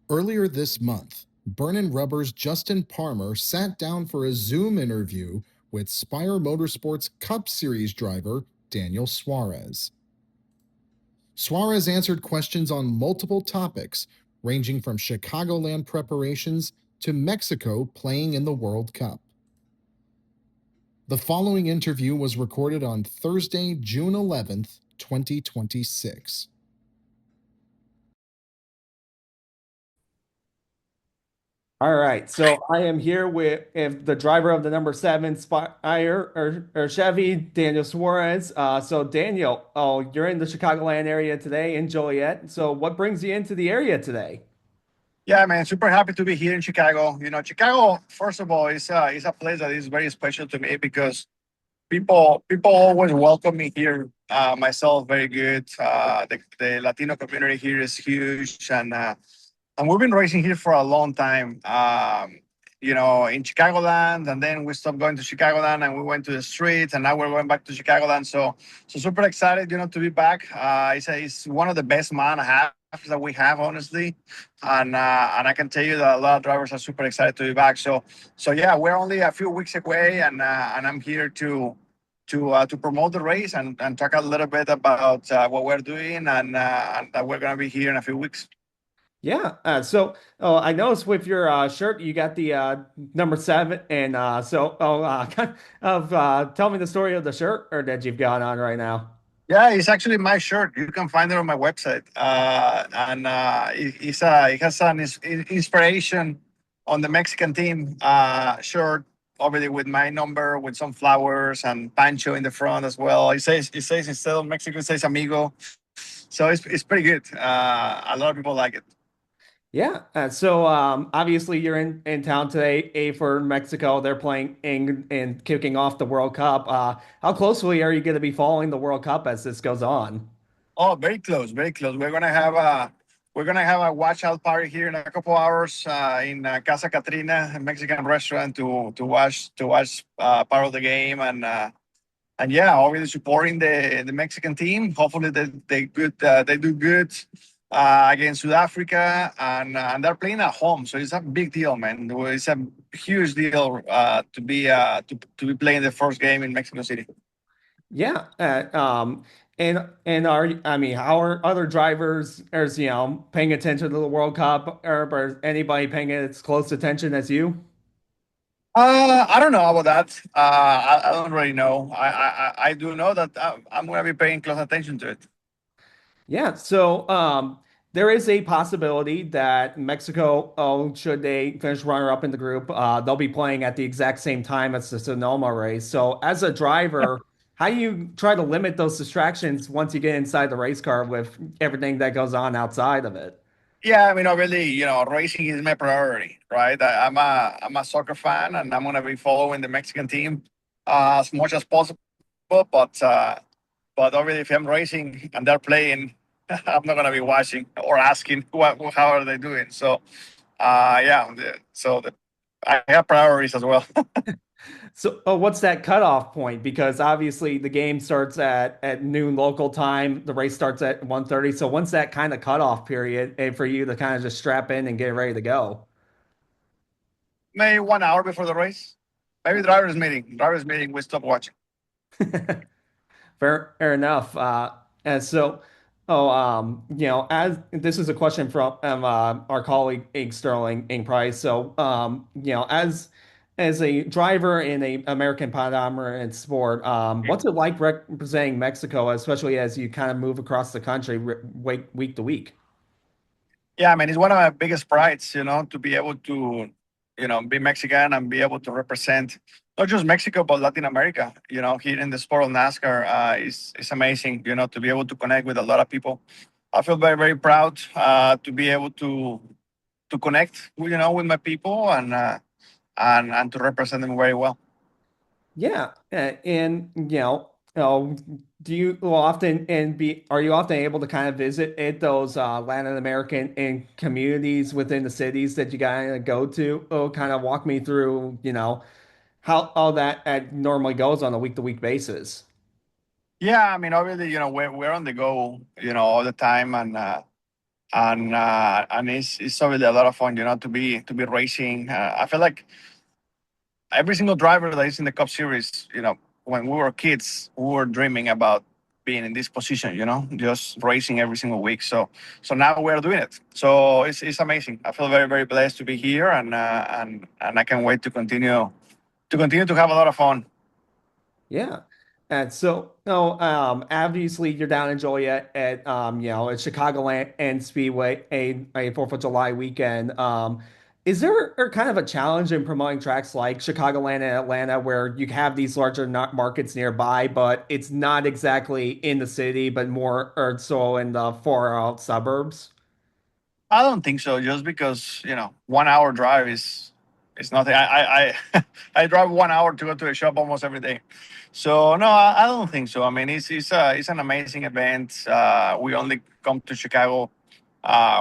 Earlier this month, Burnin Rubber's Justin Parmer sat down for a Zoom interview with Spire Motorsports Cup Series driver Daniel Suarez. Suarez answered questions on multiple topics, ranging from Chicagoland preparations to Mexico playing in the World Cup. The following interview was recorded on Thursday, June 11th, 2026. All right, so I am here with the driver of the number seven Spire or Chevy, Daniel Suarez. So Daniel, oh, you're in the Chicagoland area today in Joliet. So what brings you into the area today? Yeah, man, super happy to be here in Chicago. Chicago, first of all, is a place that is very special to me because people always welcome me here. Myself, very good. The Latino community here is huge, and we've been racing here for a long time. In Chicagoland, and then we stopped going to Chicagoland, and we went to the streets, and now we're going back to Chicagoland. So super excited, to be back. It's one of the best month and a half that we have, honestly, and I can tell you that a lot of drivers are super excited to be back. So yeah, we're only a few weeks away, and I'm here to promote the race and talk a little bit about what we're doing, and that we're gonna be here in a few weeks. Yeah. I noticed with your shirt you got the number seven, and kind of tell me the story of the shirt or that you've got on right now. Yeah, it's actually my shirt. You can find it on my website, it has an inspiration on the Mexican team shirt, obviously with my number, with some flowers and Pancho in the front as well. It says instead of Mexico, it says amigo. So it's pretty good. A lot of people like it. Yeah. Obviously you're in town today, for Mexico. They're playing and kicking off the World Cup. How closely are you going to be following the World Cup as this goes on? Oh, very close, very close. We're gonna have a watch out party here in a couple hours in Casa Catrina, a Mexican restaurant, to watch part of the game, and yeah, obviously supporting the Mexican team. Hopefully they do good against South Africa, and they're playing at home, so it's a big deal, man. It's a huge deal to be playing the first game in Mexico City. Yeah. And I mean, how are other drivers, paying attention to the World Cup, or anybody paying as close attention as you? I don't know about that. I don't really know. I do know that I'm going to be paying close attention to it. Yeah, there is a possibility that Mexico, should they finish runner-up in the group, they'll be playing at the exact same time as the Sonoma race. So, as a driver, how do you try to limit those distractions once you get inside the race car with everything that goes on outside of it? Yeah, I mean, obviously, racing is my priority, right? I'm a soccer fan, and I'm going to be following the Mexican team as much as possible. But obviously, if I'm racing and they're playing, I'm not going to be watching or asking how are they doing. Yeah, I have priorities as well. So, what's that cutoff point? Because obviously the game starts at noon local time. The race starts at 1:30. So, when's that kind of cutoff period, for you to kind of just strap in and get ready to go? Maybe 1 hour before the race. Maybe drivers meeting. Drivers meeting. We stop watching. Fair enough. As this is a question from our colleague Ig Sterling Ing Price. As a driver in a American predominant sport, what's it like representing Mexico, especially as you kind of move across the country week to week? Yeah, I mean, it's one of my biggest prides, to be able to, be Mexican and be able to represent not just Mexico but Latin America. Here in the sport of NASCAR, is amazing. To be able to connect with a lot of people. I feel very very proud to be able to connect, with my people and to represent them very well. Yeah, and do you often and be are you often able to kind of visit those Latin American and communities within the cities that you gotta go to? Oh, kind of walk me through, how all that normally goes on a week to week basis. Yeah, I mean, obviously, we're on the go, all the time, and it's obviously a lot of fun, to be racing. I feel like every single driver that is in the Cup Series, when we were kids, we were dreaming about being in this position, just racing every single week. So now we're doing it. So it's amazing. I feel very, very blessed to be here, and I can't wait to have a lot of fun. Yeah. And so, no, obviously you're down in Joliet at, at Chicagoland and Speedway, a 4th of July weekend. Is there kind of a challenge in promoting tracks like Chicagoland and Atlanta where you have these larger markets nearby, but it's not exactly in the city, but more or so in the far out suburbs? I don't think so. Just because 1 hour drive is nothing. I I drive 1 hour to go to the shop almost every day. So no, I don't think so. I mean, it's an amazing event. We only come to Chicago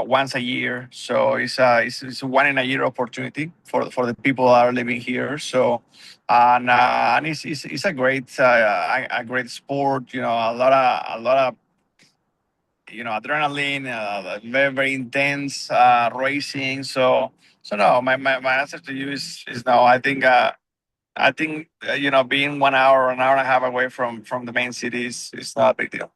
once a year, so it's a one in a year opportunity for the people that are living here. So and it's a great sport. A lot of adrenaline, very very intense racing. So no, my answer to you is no. I think being 1 hour, an hour and a half away from the main city is not a big deal.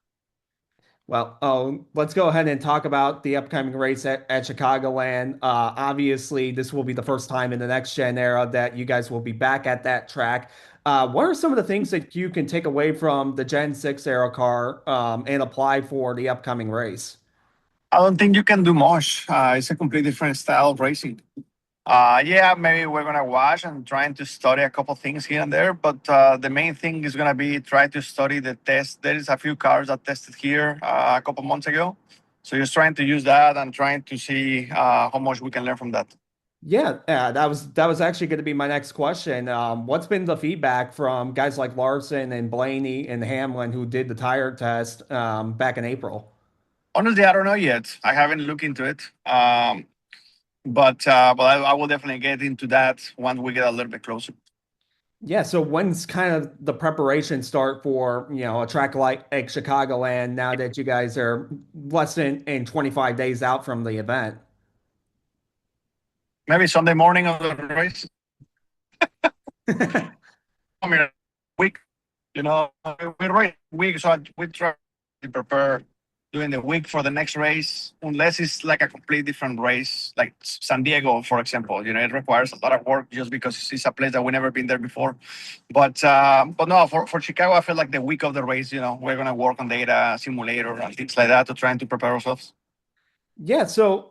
Well, let's go ahead and talk about the upcoming race at Chicagoland. Obviously, this will be the first time in the next gen era that you guys will be back at that track. What are some of the things that you can take away from the Gen 6 era car and apply for the upcoming race? I don't think you can do much. It's a completely different style of racing. Yeah, maybe we're gonna watch and trying to study a couple things here and there, but the main thing is gonna be try to study the test. There is a few cars that tested here a couple months ago, so just trying to use that and trying to see how much we can learn from that. Yeah, that was actually going to be my next question. What's been the feedback from guys like Larson and Blaney and Hamlin who did the tire test back in April? Honestly, I don't know yet. I haven't looked into it, but I will definitely get into that once we get a little bit closer. Yeah, so when's kind of the preparation start for, a track like Chicagoland now that you guys are less than 25 days out from the event? Maybe Sunday morning of the race. I mean, week. We race week, so we try to prepare during the week for the next race, unless it's like a completely different race, like San Diego, for example. It requires a lot of work just because it's a place that we never been there before. But no, for Chicago, I feel like the week of the race, we're gonna work on data, simulator, and things like that to trying to prepare ourselves. Yeah, so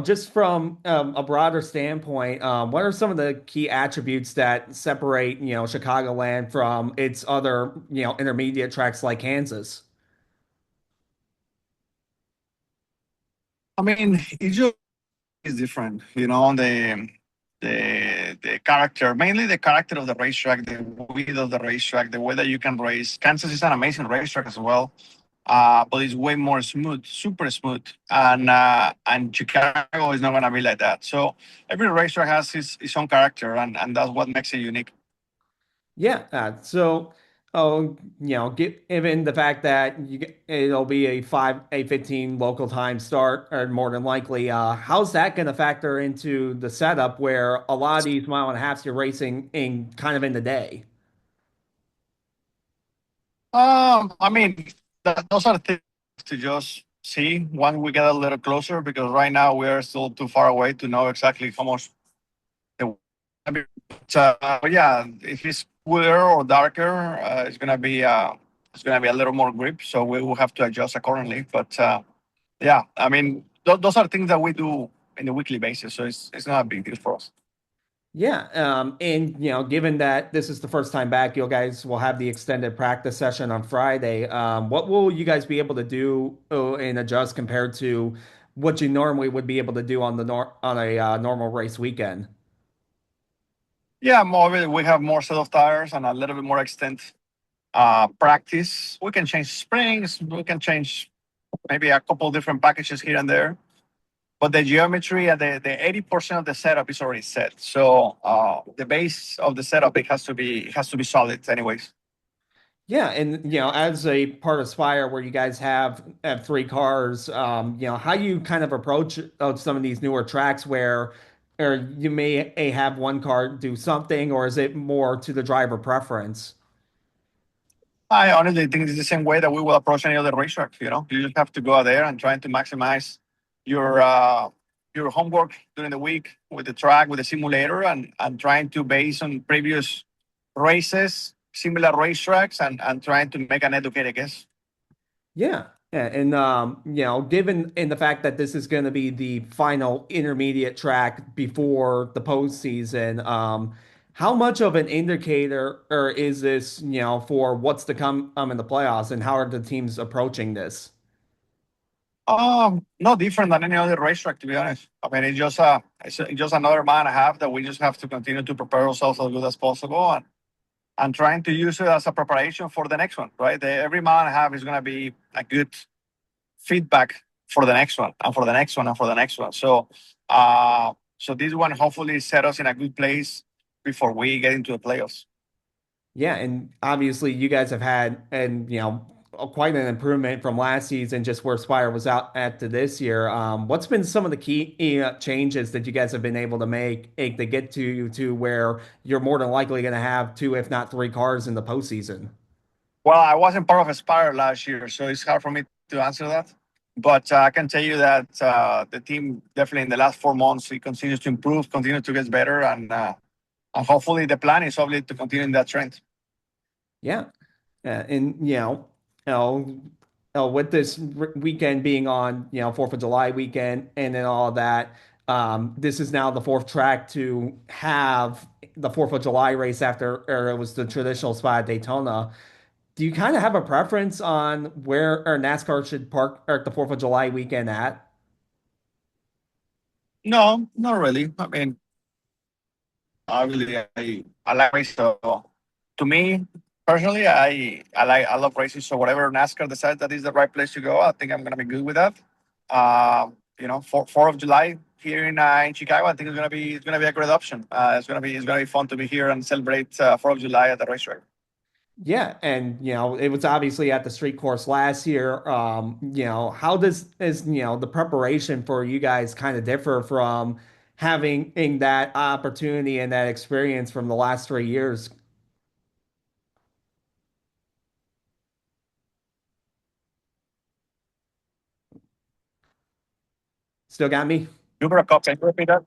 just from a broader standpoint, what are some of the key attributes that separate, Chicagoland from its other, intermediate tracks like Kansas? I mean, it just is different, the character, mainly the character of the racetrack, the width of the racetrack, the way that you can race. Kansas is an amazing racetrack as well, but it's way more smooth, super smooth, and Chicago is not gonna be like that. So every racetrack has its own character, and that's what makes it unique. Yeah, given the fact that it'll be a 15 local time start, or more than likely, how's that going to factor into the setup where a lot of these mile and a halfs you're racing in kind of in the day? I mean, those are things to just see when we get a little closer, because right now we are still too far away to know exactly how much. But yeah, if it's cooler or darker, it's gonna be a little more grip, so we will have to adjust accordingly. But yeah, I mean, those are things that we do in a weekly basis, so it's not a big deal for us. Yeah, and given that this is the first time back, you guys will have the extended practice session on Friday. What will you guys be able to do and adjust compared to what you normally would be able to do on on a normal race weekend? Yeah, we have more set of tires and a little bit more extent practice. We can change springs. We can change maybe a couple different packages here and there. But the geometry and the 80% of the setup is already set. So the base of the setup, it has to be solid anyways. Yeah, and as a part of Spire, where you guys have three cars, how you kind of approach some of these newer tracks where, or you may have one car do something, or is it more to the driver preference? I honestly think it's the same way that we will approach any other racetrack. You just have to go out there and try to maximize your uh, your homework during the week with the track, with the simulator, and trying to base on previous races, similar racetracks, and trying to make an educated guess. Yeah, and given in the fact that this is going to be the final intermediate track before the postseason, how much of an indicator or is this, for what's to come in the playoffs, and how are the teams approaching this? No different than any other racetrack, to be honest. I mean, it's just another month and a half that we just have to continue to prepare ourselves as good as possible and trying to use it as a preparation for the next one, right? Every month and a half is going to be a good feedback for the next one and for the next one and for the next one. So this one hopefully set us in a good place before we get into the playoffs. Yeah, and obviously you guys have had and quite an improvement from last season, just where Spire was out at to this year. What's been some of the key changes that you guys have been able to make to get to where you're more than likely going to have two, if not three, cars in the postseason? Well, I wasn't part of Aspire last year, so it's hard for me to answer that. But I can tell you that the team definitely in the last 4 months it continues to improve, continue to get better, and hopefully the plan is obviously to continue in that trend. Yeah, and with this weekend being on, 4th of July weekend and then all of that, this is now the fourth track to have the 4th of July race after, or it was the traditional spot at Daytona. Do you kind of have a preference on where or NASCAR should park or the 4th of July weekend at? No, not really. I mean, I like racing. So to me personally, I love racing. So whatever NASCAR decides that is the right place to go, I think I'm gonna be good with that. For 4th of July here in Chicago, I think it's gonna be a great option. It's gonna be fun to be here and celebrate 4th of July at the racetrack. Yeah, and it was obviously at the street course last year. How does is the preparation for you guys kind of differ from having in that opportunity and that experience from the last 3 years? Still got me? You broke up. Can you repeat that?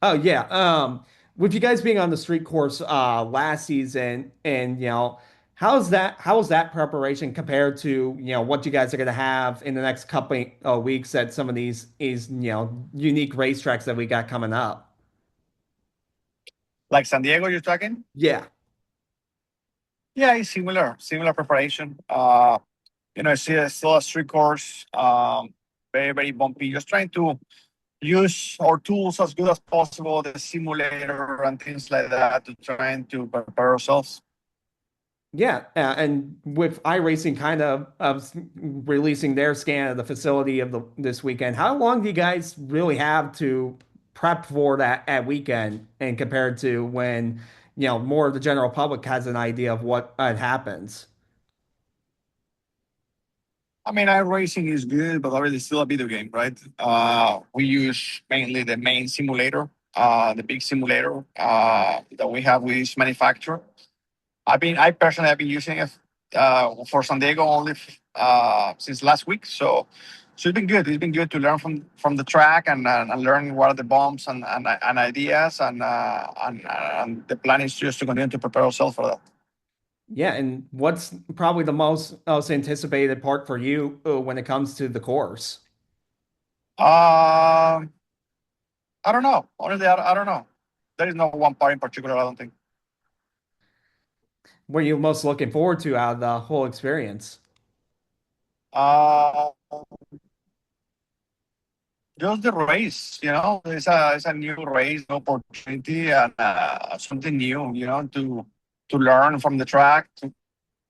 Oh yeah. With you guys being on the street course last season, and how's that preparation compared to what you guys are gonna have in the next couple of weeks at some of these unique racetracks that we got coming up? Like San Diego, you're talking? Yeah. Yeah, it's similar preparation. It's still a street course, very, very bumpy. Just trying to use our tools as good as possible, the simulator and things like that, to trying to prepare ourselves. Yeah, and with iRacing kind of releasing their scan of the facility of this weekend, how long do you guys really have to prep for that at weekend, and compared to when more of the general public has an idea of what happens? I mean, iRacing is good, but obviously still a video game, right? We use mainly the main simulator, the big simulator that we have with each manufacturer. I personally have been using it for San Diego only since last week. So it's been good. It's been good to learn from the track and learn what are the bumps and ideas and the plan is just to continue to prepare ourselves for that. Yeah, and what's probably the most anticipated part for you when it comes to the course? Um, I don't know. Honestly, I don't know. There is no one part in particular. I don't think. What are you most looking forward to out of the whole experience? Uh, just the race, it's a new race, new opportunity, and something new, to learn from the track, to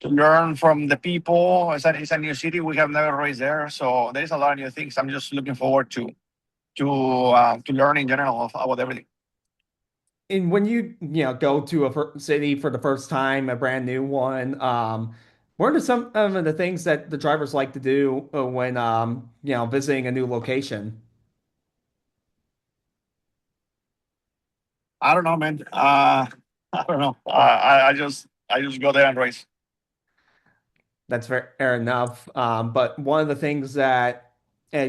learn from the people. It's a new city. We have never raced there, so there's a lot of new things. I'm just looking forward to learn in general about everything. And when go to a city for the first time, a brand new one, what are some of the things that the drivers like to do when visiting a new location? I don't know, man. I don't know. I just go there and race. That's fair enough. But one of the things that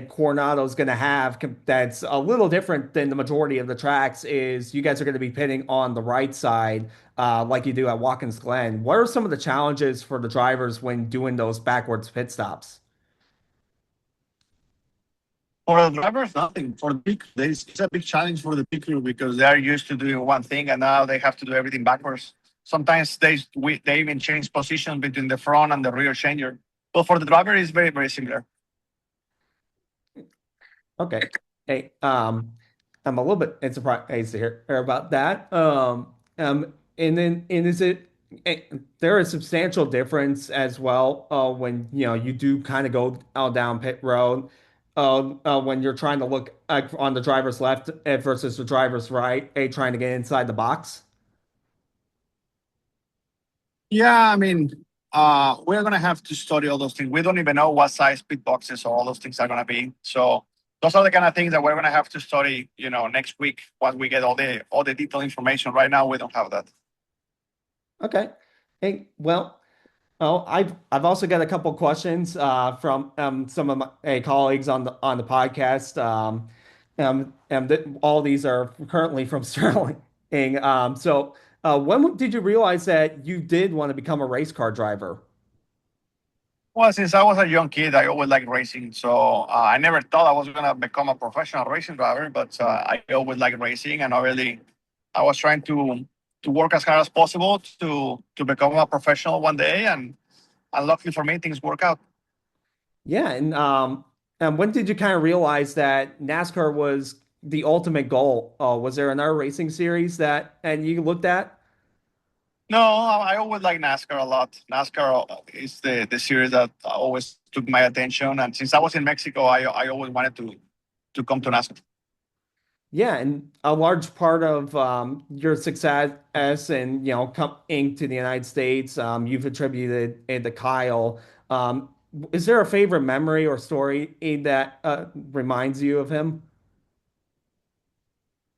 Coronado is going to have that's a little different than the majority of the tracks is you guys are going to be pitting on the right side, like you do at Watkins Glen. What are some of the challenges for the drivers when doing those backwards pit stops? For the drivers, nothing. For the big, it's a big challenge for the big crew because they are used to doing one thing and now they have to do everything backwards. Sometimes they even change position between the front and the rear changer. But for the driver, it's very very similar. Okay. Hey, I'm a little bit surprised to hear about that. And is it eh, there is substantial difference as well when you do kind of go out down pit road when you're trying to look on the driver's left versus the driver's right, trying to get inside the box. Yeah, I mean, we're gonna have to study all those things. We don't even know what size pit boxes or all those things are gonna be. So those are the kind of things that we're gonna have to study, next week once we get all the detailed information. Right now, we don't have that. Okay. Hey, well. Oh, I've also got a couple questions from some of my colleagues on the podcast. All these are currently from Sterling. When did you realize that you did want to become a race car driver? Well, since I was a young kid, I always liked racing. So I never thought I was gonna become a professional racing driver, but I always liked racing, and obviously, I was trying to work as hard as possible to become a professional one day, and luckily for me, things work out. Yeah, and when did you kind of realize that NASCAR was the ultimate goal? Was there another racing series that and you looked at? No, I always like NASCAR a lot. NASCAR is the series that always took my attention, and since I was in Mexico, I always wanted to come to NASCAR. Yeah, and a large part of your success and coming to the United States, you've attributed it to Kyle. Is there a favorite memory or story that reminds you of him?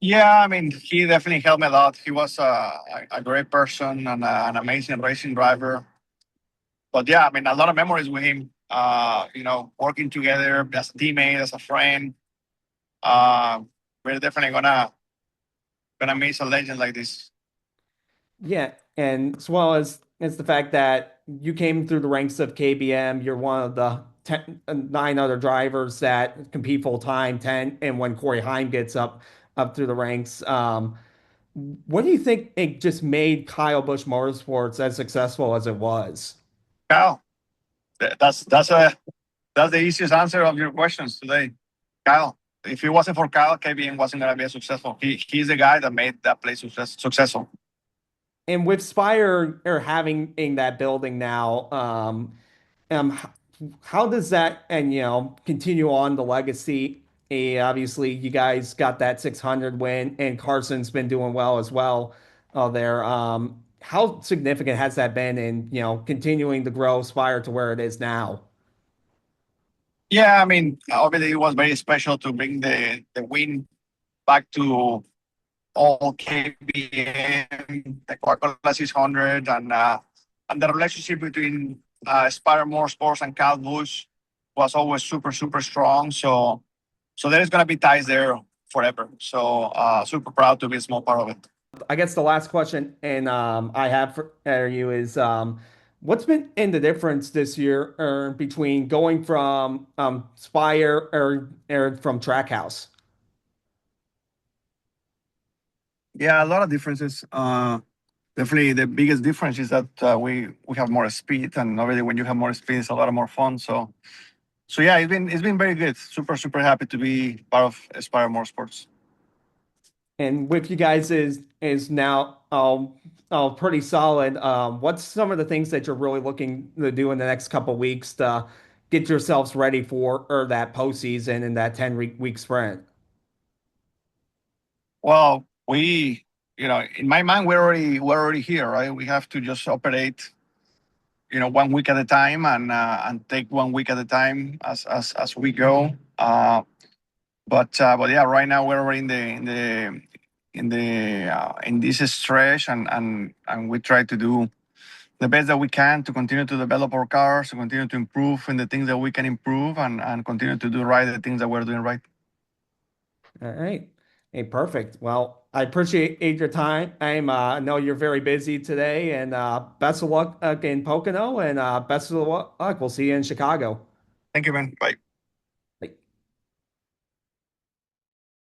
Yeah, I mean, he definitely helped me a lot. He was a great person and an amazing racing driver. But yeah, I mean, a lot of memories with him. Working together as a teammate, as a friend. Uh, we're definitely gonna miss a legend like this. Yeah, and as well as the fact that you came through the ranks of KBM, you're one of the nine other drivers that compete full time, 10, and when Corey Heim gets up through the ranks. What do you think it just made Kyle Busch Motorsports as successful as it was? Kyle, that's the easiest answer of your questions today. Kyle. If it wasn't for Kyle, KBM wasn't gonna be as successful. He's the guy that made that place successful. And with Spire or having in that building now, um, how does that and continue on the legacy? Obviously, you guys got that 600 win, and Carson's been doing well as well there. How significant has that been in continuing to grow Spire to where it is now? Yeah, I mean, obviously it was very special to bring the win back to all KBM, the Coca-Cola 600, and the relationship between Spire Motorsports and Cal Busch was always super super strong. So there is gonna be ties there forever. So super proud to be a small part of it. I guess the last question and I have for you is what's been in the difference this year between going from Spire or from Trackhouse? Yeah, a lot of differences. Definitely, the biggest difference is that we have more speed, and obviously, when you have more speed, it's a lot more fun. So yeah, it's been very good. Super super happy to be part of Aspire Motorsports. And with you guys is now pretty solid. What's some of the things that you're really looking to do in the next couple of weeks to get yourselves ready for or that postseason and that 10 week sprint? Well, we in my mind, we're already here, right? We have to just operate, 1 week at a time and take 1 week at a time as we go. But yeah, right now we're already in this stretch, and we try to do the best that we can to continue to develop our cars, to continue to improve in the things that we can improve, and continue to do right the things that we're doing right. All right. Hey, perfect. Well, I appreciate your time. I know you're very busy today, and best of luck in Pocono, and best of luck. We'll see you in Chicago. Thank you, man. Bye.